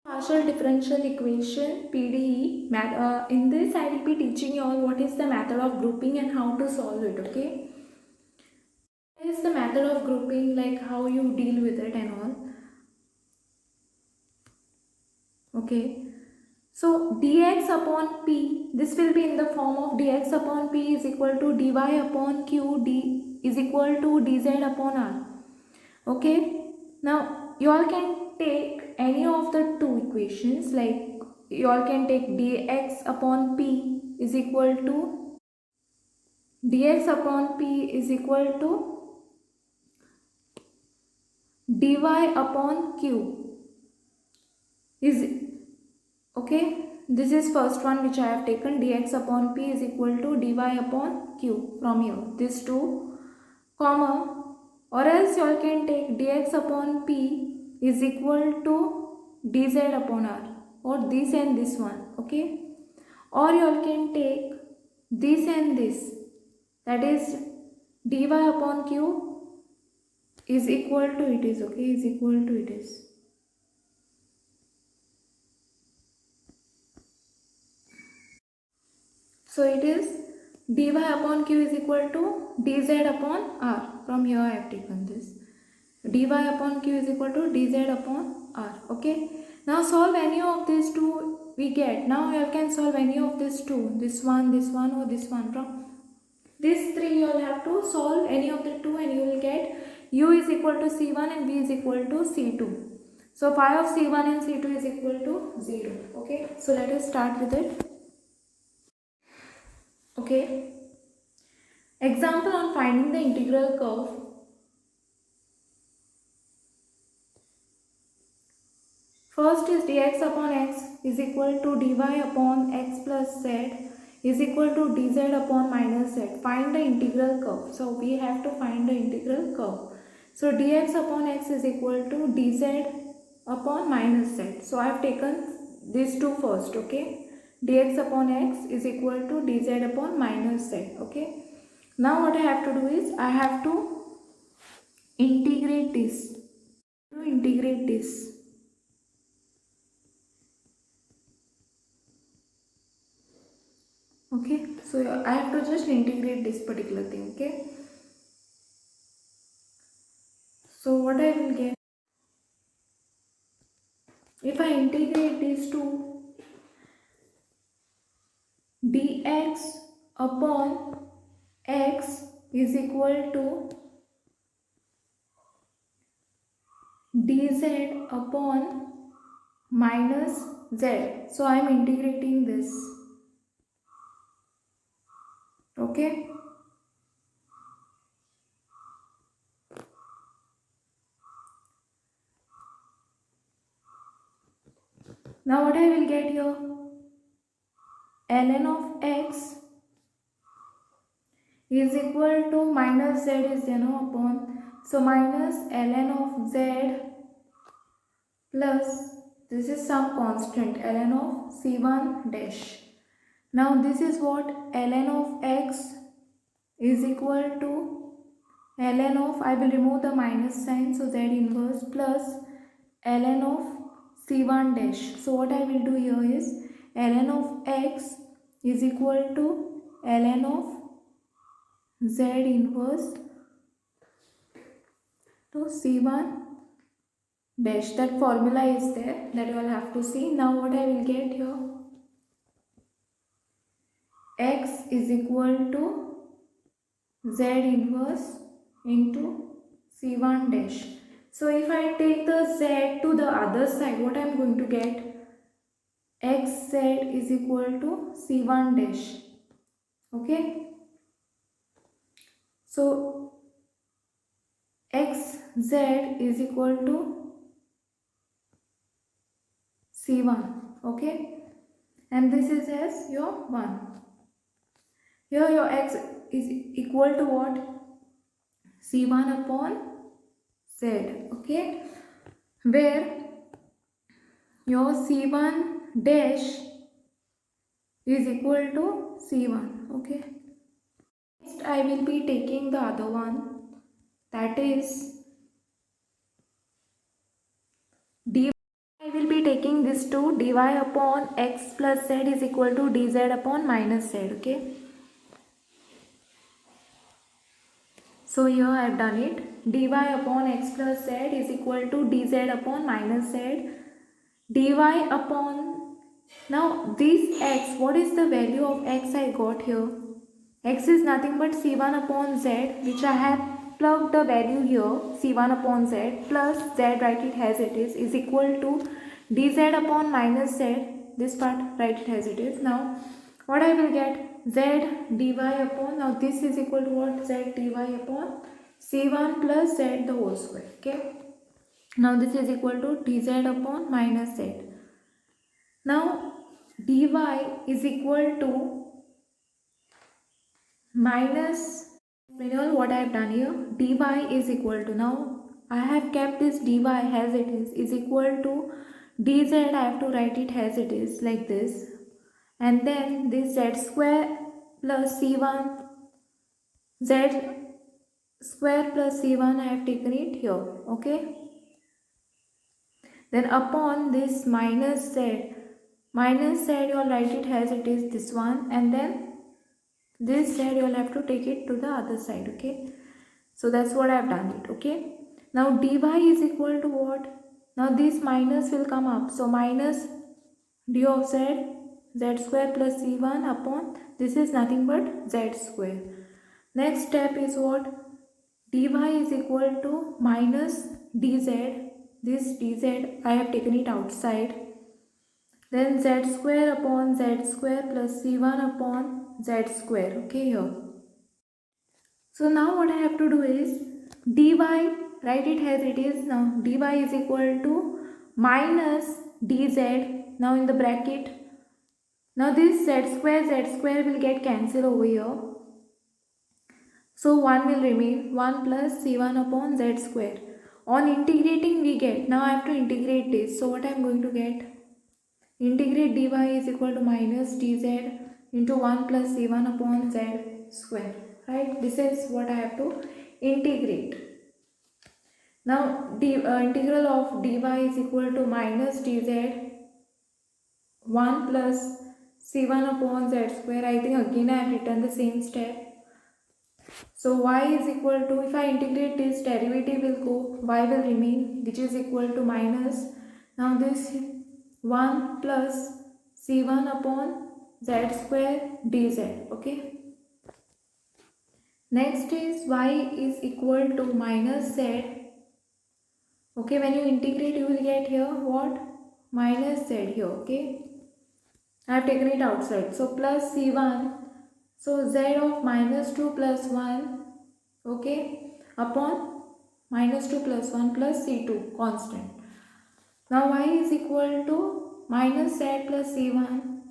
Partial differential equation PDE. In this I will be teaching you all what is the method of grouping and how to solve it. Okay, what is the method of grouping, like how you deal with it and all. Okay, so dx upon p, this will be in the form of dx upon p is equal to dy upon q d is equal to dz upon r. Okay, now you all can take any of the two equations, like you all can take dx upon p is equal to dy upon q is, okay, this is first one which I have taken, dx upon p is equal to dy upon q from here, this two, comma, or else you all can take dx upon p is equal to dz upon r, or this and this one. Okay, or you all can take this and this, that is dy upon q is equal to it is, okay, is equal to it is. So it is dy upon q is equal to dz upon r. From here I have taken this. Dy upon q is equal to dz upon r. Okay. Now solve any of these two we get. Now you can solve any of these two. This one or this one. From these three you will have to solve any of the two and you will get u is equal to c1 and v is equal to c2. So phi of c1 and c2 is equal to 0. Okay. So let us start with it. Okay. Example on finding the integral curve. First is dx upon x is equal to dy upon x plus z is equal to dz upon minus z. Find the integral curve. So we have to find the integral curve. So dx upon x is equal to dz upon minus z. So I have taken these two first. Okay. Dx upon x is equal to dz upon minus z. Okay. Now what I have to do is I have to integrate this. Okay, so I have to just integrate this particular thing. Okay, so what I will get if I integrate these two, dx upon x is equal to dz upon minus z. So I am integrating this. Okay, now what I will get here, ln of x is equal to minus z is upon, so minus ln of z plus this is some constant ln of c1 dash. Now this is what ln of x is equal to ln of, I will remove the minus sign, so z inverse plus ln of c1 dash. So what I will do here is ln of x is equal to ln of z inverse to c1 dash. That formula is there, that you will have to see. Now what I will get here, x is equal to z inverse into c1 dash. So if I take the z to the other side, what I am going to get, xz is equal to c1 dash. Okay, so xz is equal to c1. Okay, and this is as your 1. Here your x is equal to what, c1 upon z. Okay, where your c1 dash is equal to c1. Okay, next I will be taking the other one, that is dy. I will be taking this to dy upon x plus z is equal to dz upon minus z. Okay. So here I have done it. Dy upon x plus z is equal to dz upon minus z. Dy upon, now this x, what is the value of x I got here? X is nothing but c1 upon z, which I have plugged the value here, c1 upon z plus z, write it as it is equal to dz upon minus z, this part write it as it is. Now what I will get? Z dy upon, now this is equal to what? Z dy upon c1 plus z the whole square. Okay. Now this is equal to dz upon minus z. Now dy is equal to minus, what I have done here, dy is equal to, now I have kept this dy as it is equal to dz, I have to write it as it is like this, and then this z square plus c1, z square plus c1 I have taken it here. Okay. Then upon this minus z you will write it as it is, this one, and then this side you will have to take it to the other side. Okay. So that's what I have done it. Okay. Now dy is equal to what? Now this minus will come up. So minus d of z, z square plus c1 upon, this is nothing but z square. Next step is what? Dy is equal to minus dz. This dz I have taken it outside. Then z square upon z square plus c1 upon z square. Okay, here. So now what I have to do is dy, write it as it is. Now dy is equal to minus dz. Now in the bracket. Now this z square will get cancelled over here. So 1 will remain, 1 plus c1 upon z square. On integrating we get, now I have to integrate this. So what I am going to get? Integrate dy is equal to minus dz into 1 plus c1 upon z square. Right? This is what I have to integrate. Now integral of dy is equal to minus dz 1 plus c1 upon z square. I think again I have written the same step. So y is equal to, if I integrate this, derivative will go, y will remain, which is equal to minus. Now this 1 plus c1 upon z square dz. Okay. Next is y is equal to minus z. Okay, when you integrate you will get here what? Minus z here. Okay. I have taken it outside. So plus c1. So z of minus 2 plus 1. Okay. Upon minus 2 plus 1 plus c2 constant. Now y is equal to minus z plus c1.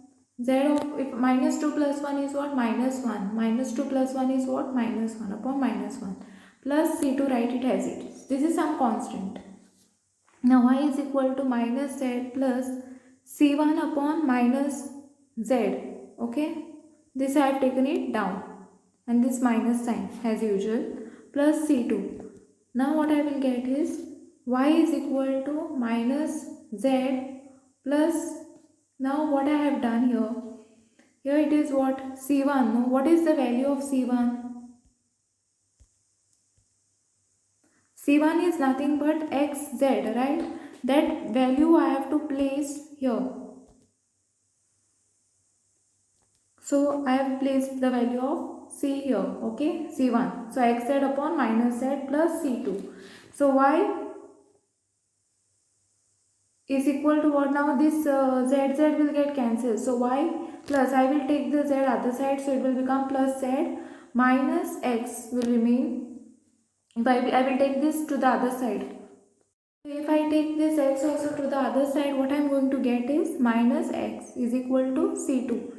Z of, if minus 2 plus 1 is what? Minus 1. Minus 2 plus 1 is what? Minus 1 upon minus 1. Plus c2, write it as it is. This is some constant. Now y is equal to minus z plus c1 upon minus z. Okay. This I have taken it down. And this minus sign as usual. Plus c2. Now what I will get is y is equal to minus z plus, now what I have done here, here it is what? c1. No, what is the value of c1? c1 is nothing but xz, right? That value I have to place here. So I have placed the value of c here. Okay, c1. So xz upon minus z plus c2. So y is equal to what? Now this z will get cancelled. So y plus, I will take the z other side, so it will become plus z minus x will remain. If I will take this to the other side. If I take this x also to the other side, what I am going to get is minus x is equal to c2.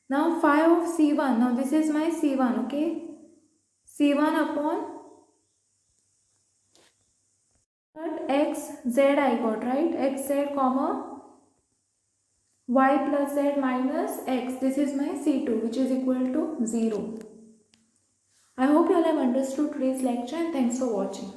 Now phi of c1, now this is my c1, okay. c1 upon x z I got, right? x z comma y plus z minus x. This is my c2, which is equal to 0. I hope you all have understood today's lecture, and thanks for watching.